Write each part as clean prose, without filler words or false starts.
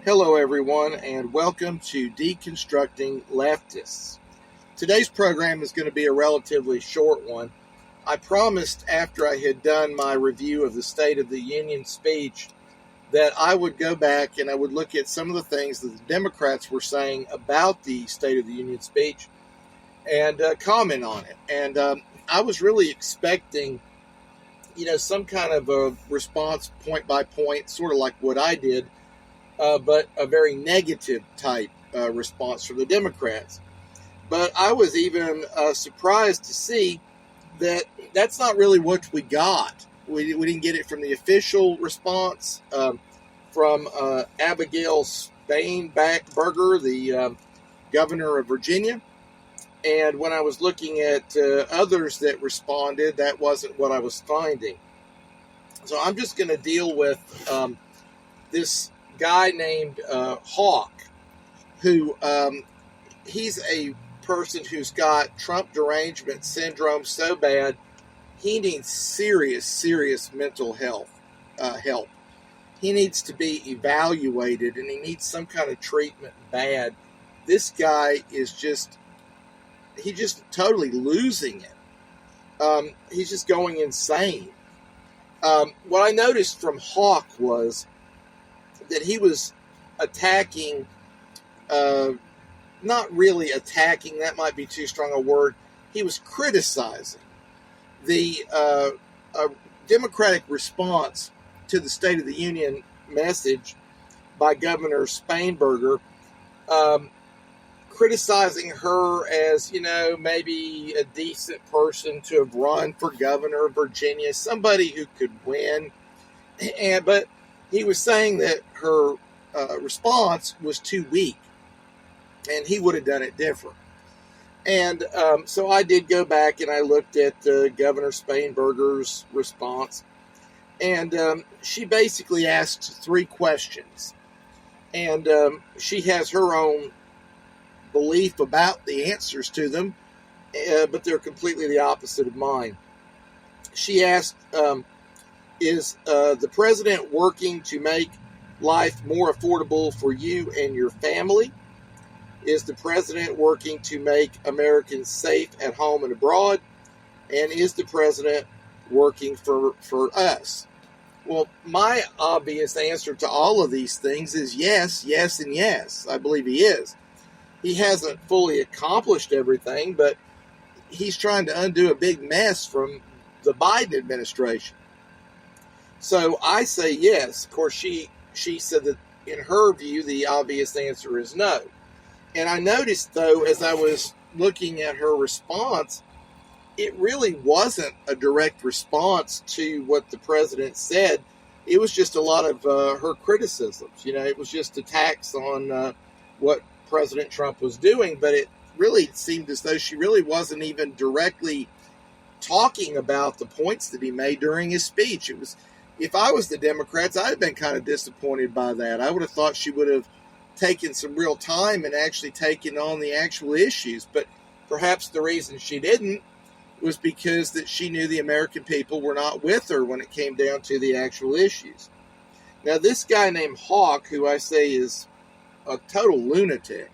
Hello, everyone, and welcome to Deconstructing Leftists. Today's program is going to be a relatively short one. I promised after I had done my review of the State of the Union speech that I would go back and I would look at some of the things that the Democrats were saying about the State of the Union speech and comment on it. And I was really expecting, some kind of a response point by point, sort of like what I did. But a very negative type response from the Democrats. But I was even surprised to see that that's not really what we got. We didn't get it from the official response from Abigail Spanberger, the governor of Virginia. And when I was looking at others that responded, that wasn't what I was finding. So I'm just going to deal with this guy named Hawk, who he's a person who's got Trump derangement syndrome so bad he needs serious mental health help. He needs to be evaluated and he needs some kind of treatment bad. This guy is just totally losing it. He's just going insane. What I noticed from Hawk was that he was attacking, not really attacking, that might be too strong a word. He was criticizing the Democratic response to the State of the Union message by Governor Spanberger, criticizing her as, maybe a decent person to have run for governor of Virginia, somebody who could win, but he was saying that her response was too weak, and he would have done it different. And so I did go back and I looked at Governor Spanberger's response, and she basically asked 3 questions. And she has her own belief about the answers to them, but they're completely the opposite of mine. She asked, is the president working to make life more affordable for you and your family? Is the president working to make Americans safe at home and abroad? And is the president working for us? Well, my obvious answer to all of these things is yes, yes, and yes. I believe he is. He hasn't fully accomplished everything, but he's trying to undo a big mess from the Biden administration. So I say yes. Of course, she said that in her view, the obvious answer is no. And I noticed, though, as I was looking at her response, it really wasn't a direct response to what the president said. It was just a lot of her criticisms. It was just attacks on what President Trump was doing. But it really seemed as though she really wasn't even directly talking about the points that he made during his speech. It was, if I was the Democrats, I'd have been kind of disappointed by that. I would have thought she would have taken some real time and actually taken on the actual issues. But perhaps the reason she didn't was because that she knew the American people were not with her when it came down to the actual issues. Now, this guy named Hawk, who I say is a total lunatic,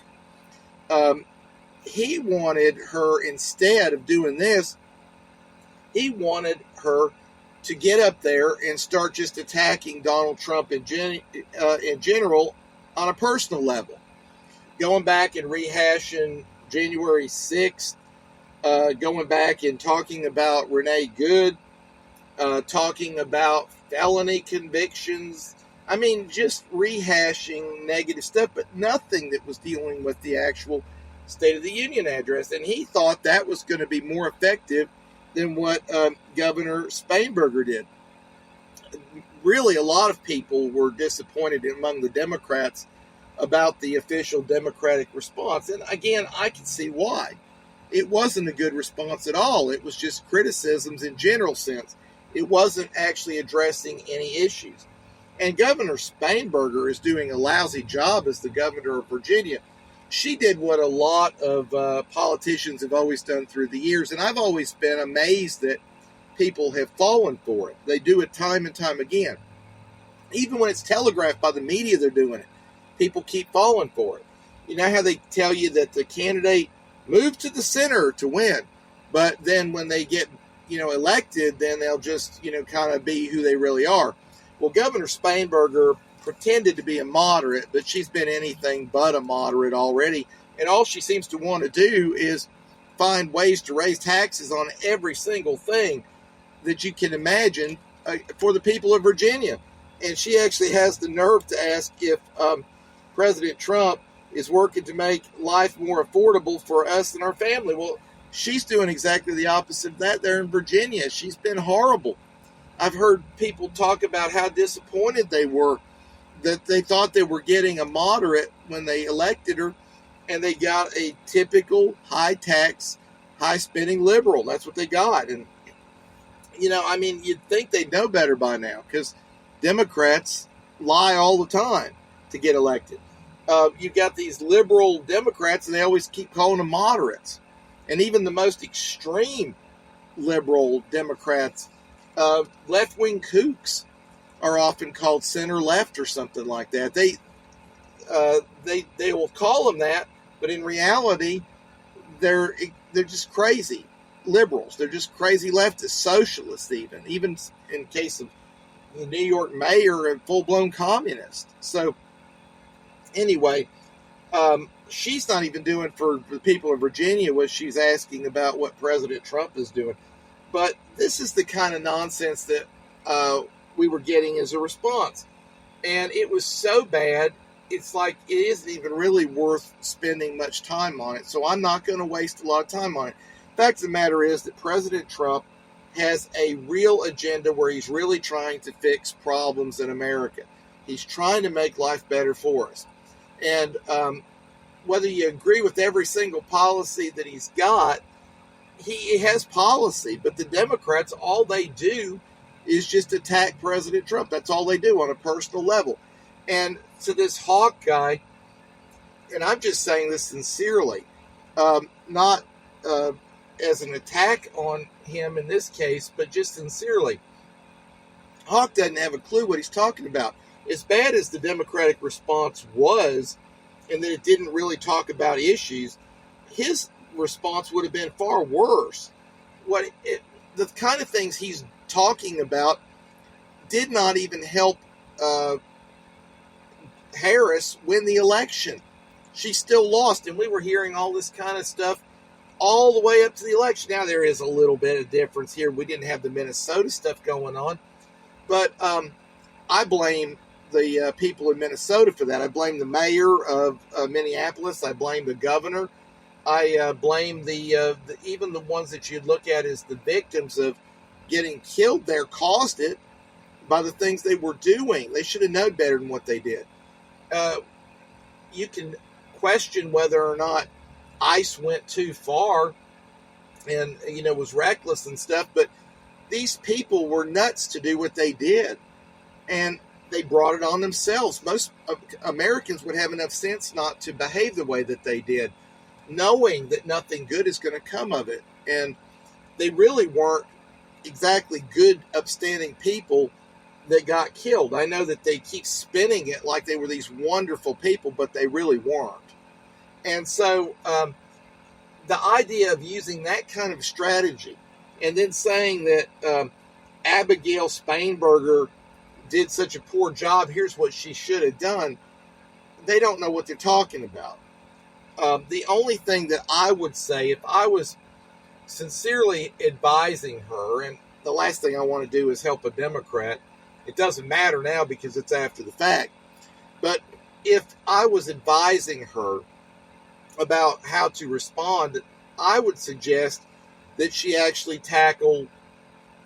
he wanted her, instead of doing this, he wanted her to get up there and start just attacking Donald Trump in general on a personal level. Going back and rehashing January 6th, going back and talking about Renee Good, talking about felony convictions. I mean, just rehashing negative stuff, but nothing that was dealing with the actual State of the Union address. And he thought that was going to be more effective than what Governor Spanberger did. Really, a lot of people were disappointed among the Democrats about the official Democratic response. And again, I can see why. It wasn't a good response at all. It was just criticisms in general sense. It wasn't actually addressing any issues. And Governor Spanberger is doing a lousy job as the governor of Virginia. She did what a lot of politicians have always done through the years, and I've always been amazed that people have fallen for it. They do it time and time again. Even when it's telegraphed by the media, they're doing it. people keep falling for it. You know how they tell you that the candidate moved to the center to win, but then when they get, elected, then they'll just, kind of be who they really are. Well, Governor Spainberger pretended to be a moderate, but she's been anything but a moderate already. And all she seems to want to do is find ways to raise taxes on every single thing that you can imagine for the people of Virginia. And she actually has the nerve to ask if President Trump is working to make life more affordable for us and our family. Well, she's doing exactly the opposite of that there in Virginia. She's been horrible. I've heard people talk about how disappointed they were that they thought they were getting a moderate when they elected her, and they got a typical high-tax, high-spending liberal. That's what they got. And, you'd think they'd know better by now, because Democrats lie all the time to get elected. You've got these liberal Democrats, and they always keep calling them moderates. And even the most extreme liberal Democrats, left-wing kooks, are often called center-left or something like that. They will call them that, but in reality, they're just crazy liberals. They're just crazy leftists, socialists even in case of the New York mayor, a full-blown communist. So anyway, she's not even doing for the people of Virginia what she's asking about what President Trump is doing. But this is the kind of nonsense that we were getting as a response. And it was so bad, it's like it isn't even really worth spending much time on it. So I'm not going to waste a lot of time on it. The fact of the matter is that President Trump has a real agenda where he's really trying to fix problems in America. He's trying to make life better for us. And whether you agree with every single policy that he's got, he has policy. But the Democrats, all they do is just attack President Trump. That's all they do on a personal level. And to this Hawk guy, and I'm just saying this sincerely, not as an attack on him in this case, but just sincerely, Hawk doesn't have a clue what he's talking about. As bad as the Democratic response was, and that it didn't really talk about issues, his response would have been far worse. The kind of things he's talking about did not even help Harris win the election. She still lost, and we were hearing all this kind of stuff all the way up to the election. Now, there is a little bit of difference here. We didn't have the Minnesota stuff going on, but I blame the people in Minnesota for that. I blame the mayor of Minneapolis. I blame the governor. I blame even the ones that you'd look at as the victims of getting killed there caused it by the things they were doing. They should have known better than what they did. You can question whether or not ICE went too far and, was reckless and stuff, but these people were nuts to do what they did. And they brought it on themselves. Most Americans would have enough sense not to behave the way that they did, knowing that nothing good is going to come of it. And they really weren't exactly good, upstanding people that got killed. I know that they keep spinning it like they were these wonderful people, but they really weren't. And so the idea of using that kind of strategy and then saying that Abigail Spainberger did such a poor job, here's what she should have done, they don't know what they're talking about. The only thing that I would say, if I was sincerely advising her, and the last thing I want to do is help a Democrat, it doesn't matter now because it's after the fact, but if I was advising her about how to respond, I would suggest that she actually tackle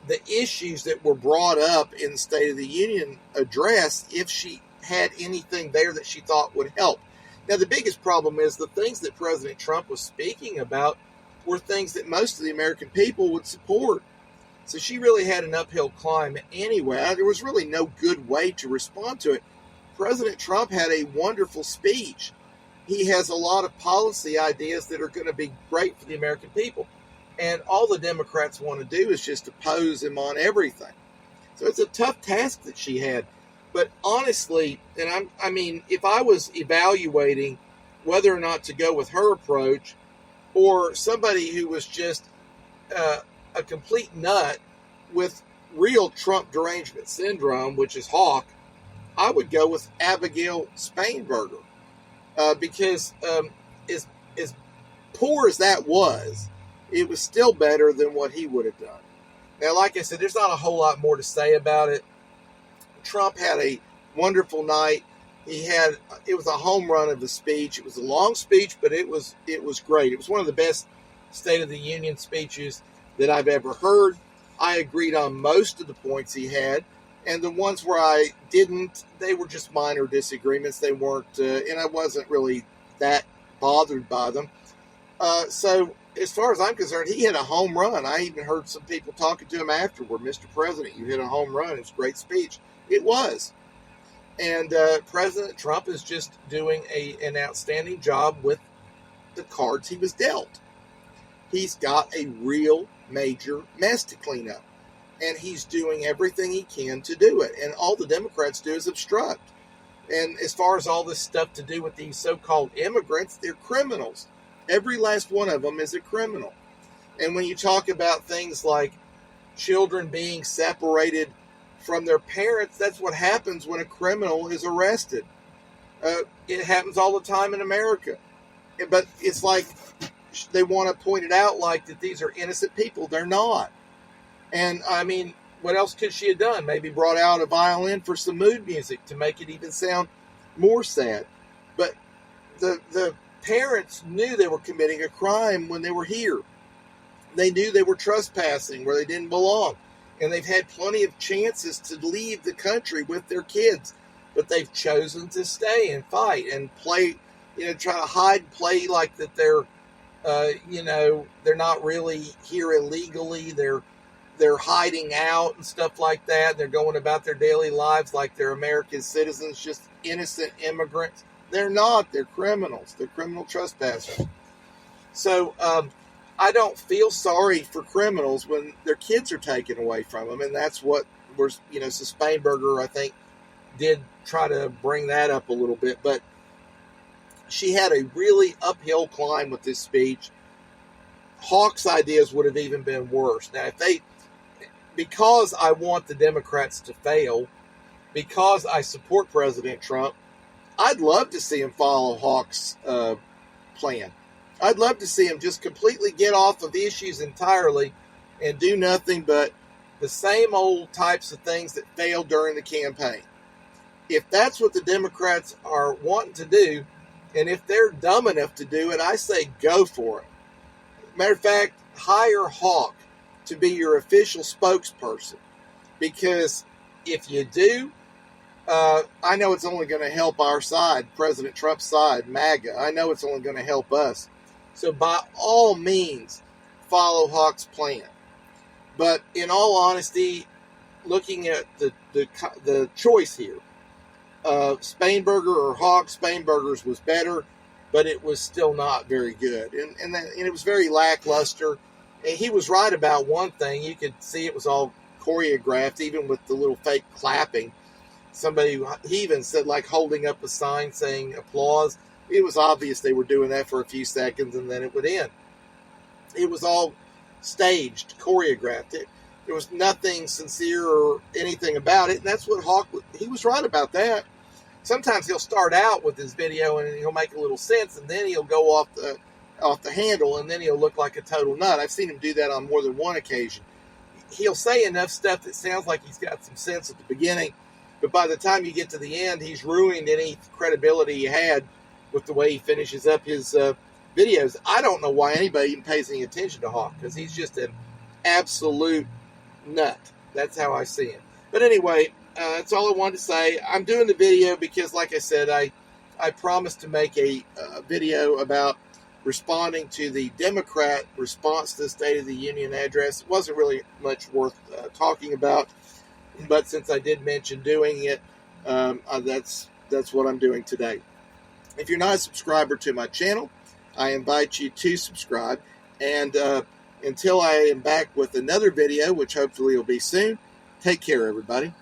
the issues that were brought up in the State of the Union address if she had anything there that she thought would help. Now, the biggest problem is the things that President Trump was speaking about were things that most of the American people would support. So she really had an uphill climb anyway. There was really no good way to respond to it. President Trump had a wonderful speech. He has a lot of policy ideas that are going to be great for the American people. And all the Democrats want to do is just oppose him on everything. So it's a tough task that she had. But honestly, and I mean, if I was evaluating whether or not to go with her approach or somebody who was just a complete nut with real Trump derangement syndrome, which is Hawk, I would go with Abigail Spanberger because as poor as that was, it was still better than what he would have done. Now, like I said, there's not a whole lot more to say about it. Trump had a wonderful night. It was a home run of a speech. It was a long speech, but it was great. It was one of the best State of the Union speeches that I've ever heard. I agreed on most of the points he had, and the ones where I didn't, they were just minor disagreements. They weren't, and I wasn't really that bothered by them. So as far as I'm concerned, he hit a home run. I even heard some people talking to him afterward. Mr. President, you hit a home run. It's a great speech. It was. And President Trump is just doing an outstanding job with the cards he was dealt. He's got a real major mess to clean up. And he's doing everything he can to do it. And all the Democrats do is obstruct. And as far as all this stuff to do with these so-called immigrants, they're criminals. Every last one of them is a criminal. And when you talk about things like children being separated from their parents, that's what happens when a criminal is arrested. It happens all the time in America. But it's like they want to point it out like that these are innocent people. They're not. And I mean, what else could she have done? Maybe brought out a violin for some mood music to make it even sound more sad. But the parents knew they were committing a crime when they were here. They knew they were trespassing where they didn't belong. And they've had plenty of chances to leave the country with their kids. But they've chosen to stay and fight and play, try to hide and play like that they're, they're not really here illegally. They're hiding out and stuff like that. They're going about their daily lives like they're American citizens, just innocent immigrants. They're not. They're criminals. They're criminal trespassers. So I don't feel sorry for criminals when their kids are taken away from them. And that's what we're, so Spanberger, I think, did try to bring that up a little bit. But she had a really uphill climb with this speech. Hawk's ideas would have even been worse. Now, because I want the Democrats to fail, because I support President Trump, I'd love to see him follow Hawk's plan. I'd love to see him just completely get off of issues entirely and do nothing but the same old types of things that failed during the campaign. If that's what the Democrats are wanting to do, and if they're dumb enough to do it, I say go for it. Matter of fact, hire Hawk to be your official spokesperson. Because if you do, I know it's only going to help our side, President Trump's side, MAGA. I know it's only going to help us. So by all means, follow Hawk's plan. But in all honesty, looking at the choice here, Spanberger or Hawk, Spanberger's was better, but it was still not very good. And it was very lackluster. And he was right about one thing. You could see it was all choreographed, even with the little fake clapping. He even said, like, holding up a sign saying applause. It was obvious they were doing that for a few seconds and then it would end. It was all staged, choreographed. There was nothing sincere or anything about it. And that's what Hawk, he was right about that. Sometimes he'll start out with his video and he'll make a little sense and then he'll go off the handle and then he'll look like a total nut. I've seen him do that on more than one occasion. He'll say enough stuff that sounds like he's got some sense at the beginning, but by the time you get to the end, he's ruined any credibility he had with the way he finishes up his videos. I don't know why anybody even pays any attention to Hawk, because he's just an absolute nut. That's how I see him. But anyway, that's all I wanted to say. I'm doing the video because, like I said, I promised to make a video about responding to the Democrat response to the State of the Union address. It wasn't really much worth talking about, but since I did mention doing it, that's what I'm doing today. If you're not a subscriber to my channel, I invite you to subscribe. And until I am back with another video, which hopefully will be soon, take care, everybody.